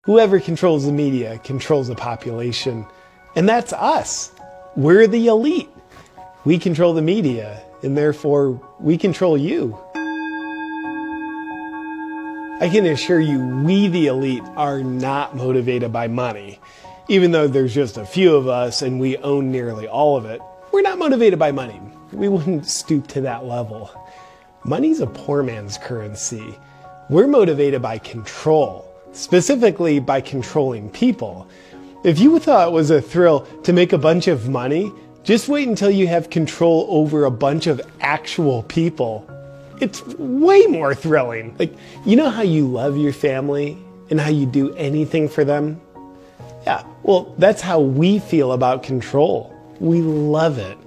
Whoever controls the media controls the population, and that's us. We're the elite. We control the media, and therefore we control you. I can assure you, we the elite are not motivated by money. Even though there's just a few of us and we own nearly all of it, we're not motivated by money. We wouldn't stoop to that level. Money's a poor man's currency. We're motivated by control. Specifically by controlling people. If you thought it was a thrill to make a bunch of money, just wait until you have control over a bunch of actual people. It's way more thrilling. Like, you know how you love your family and how you do anything for them? Yeah, well, that's how we feel about control. We love it.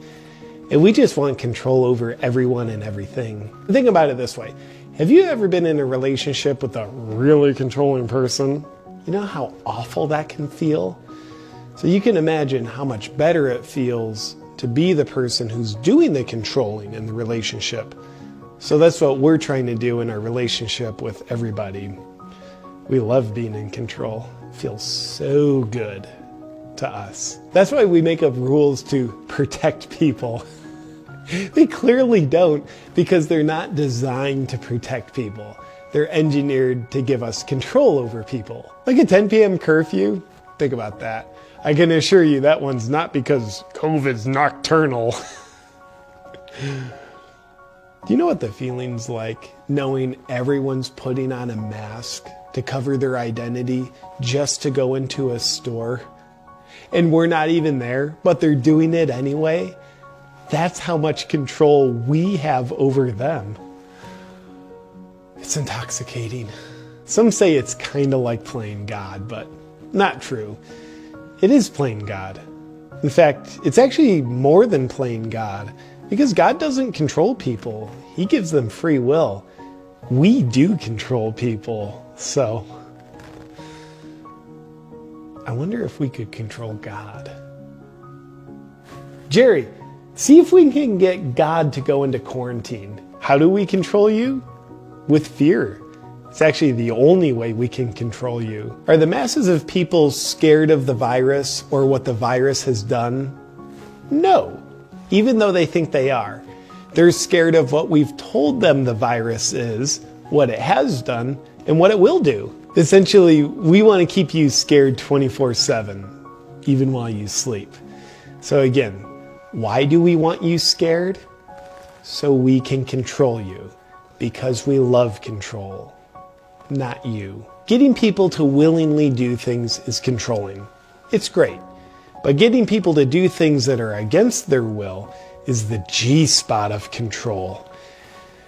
And we just want control over everyone and everything. Think about it this way. Have you ever been in a relationship with a really controlling person? You know how awful that can feel? So you can imagine how much better it feels to be the person who's doing the controlling in the relationship. So that's what we're trying to do in our relationship with everybody. We love being in control. It feels so good to us. That's why we make up rules to protect people. They clearly don't, because they're not designed to protect people. They're engineered to give us control over people. Like a 10 p.m. curfew, think about that. I can assure you that one's not because COVID's nocturnal. Do you know what the feeling's like knowing everyone's putting on a mask to cover their identity just to go into a store? And we're not even there, but they're doing it anyway? That's how much control we have over them. It's intoxicating. Some say it's kind of like playing God, but not true. It is playing God. In fact, it's actually more than playing God, because God doesn't control people. He gives them free will. We do control people, so I wonder if we could control God. Jerry, see if we can get God to go into quarantine. How do we control you? With fear. It's actually the only way we can control you. Are the masses of people scared of the virus or what the virus has done? No, even though they think they are. They're scared of what we've told them the virus is, what it has done, and what it will do. Essentially, we want to keep you scared 24/7, even while you sleep. So again, why do we want you scared? So we can control you, because we love control, not you. Getting people to willingly do things is controlling. It's great, but getting people to do things that are against their will is the G-spot of control.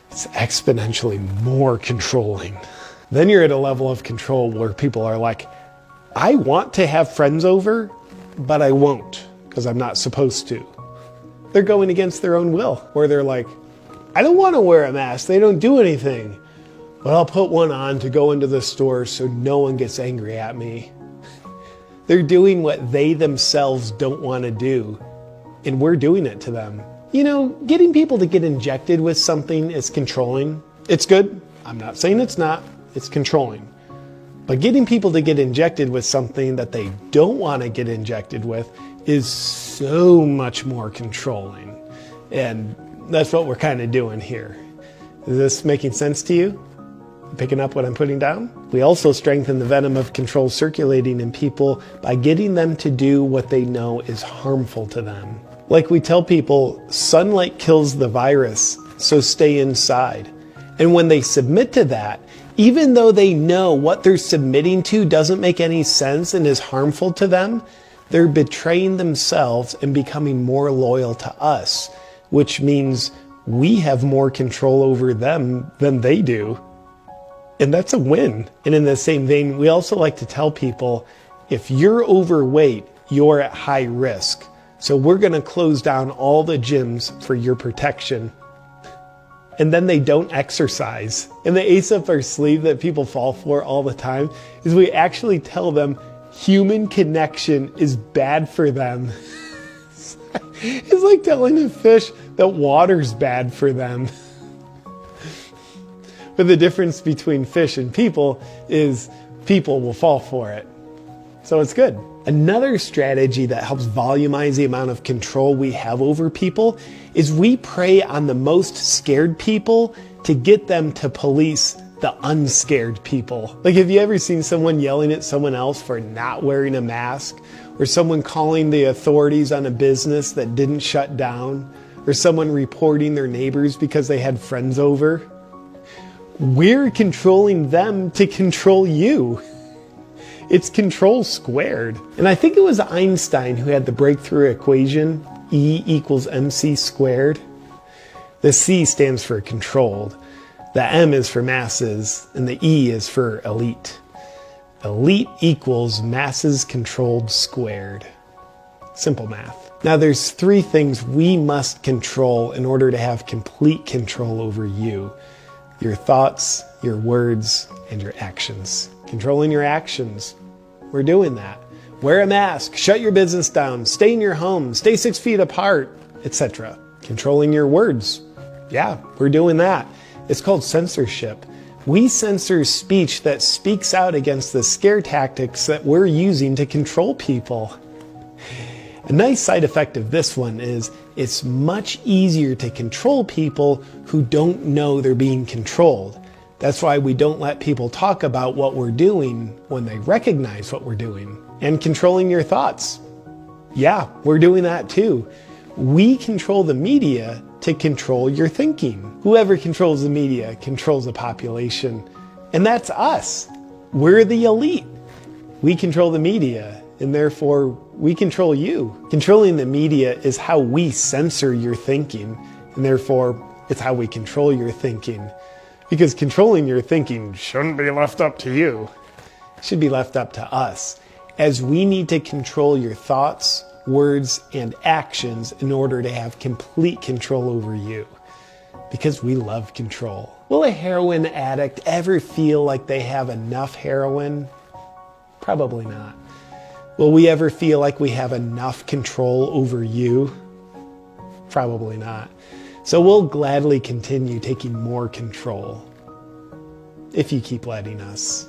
It's exponentially more controlling. Then you're at a level of control where people are like, I want to have friends over, but I won't, because I'm not supposed to. They're going against their own will, or they're like, I don't want to wear a mask, they don't do anything, but I'll put one on to go into the store so no one gets angry at me. They're doing what they themselves don't want to do, and we're doing it to them. You know, getting people to get injected with something is controlling. It's good. I'm not saying it's not. It's controlling. But getting people to get injected with something that they don't want to get injected with is so much more controlling. And that's what we're kind of doing here. Is this making sense to you? Picking up what I'm putting down? We also strengthen the venom of control circulating in people by getting them to do what they know is harmful to them. Like we tell people, sunlight kills the virus, so stay inside. And when they submit to that, even though they know what they're submitting to doesn't make any sense and is harmful to them, they're betraying themselves and becoming more loyal to us, which means we have more control over them than they do. And that's a win. And in the same vein, we also like to tell people, if you're overweight, you're at high risk. So we're going to close down all the gyms for your protection. And then they don't exercise. And the ace up our sleeve that people fall for all the time is we actually tell them human connection is bad for them. It's like telling a fish that water's bad for them. But the difference between fish and people is people will fall for it. So it's good. Another strategy that helps volumize the amount of control we have over people is we prey on the most scared people to get them to police the unscared people. Like, have you ever seen someone yelling at someone else for not wearing a mask? Or someone calling the authorities on a business that didn't shut down? Or someone reporting their neighbors because they had friends over? We're controlling them to control you. It's control squared. And I think it was Einstein who had the breakthrough equation, E equals mc squared. The C stands for controlled, the M is for masses, and the E is for elite. Elite equals masses controlled squared. Simple math. Now there's 3 things we must control in order to have complete control over you. Your thoughts, your words, and your actions. Controlling your actions. We're doing that. Wear a mask, shut your business down, stay in your home, stay 6 feet apart, etc. Controlling your words. Yeah, we're doing that. It's called censorship. We censor speech that speaks out against the scare tactics that we're using to control people. A nice side effect of this one is it's much easier to control people who don't know they're being controlled. That's why we don't let people talk about what we're doing when they recognize what we're doing. And controlling your thoughts. Yeah, we're doing that too. We control the media to control your thinking. Whoever controls the media controls the population. And that's us. We're the elite. We control the media, and therefore we control you. Controlling the media is how we censor your thinking, and therefore it's how we control your thinking. Because controlling your thinking shouldn't be left up to you. It should be left up to us, as we need to control your thoughts, words, and actions in order to have complete control over you. Because we love control. Will a heroin addict ever feel like they have enough heroin? Probably not. Will we ever feel like we have enough control over you? Probably not. So we'll gladly continue taking more control if you keep letting us.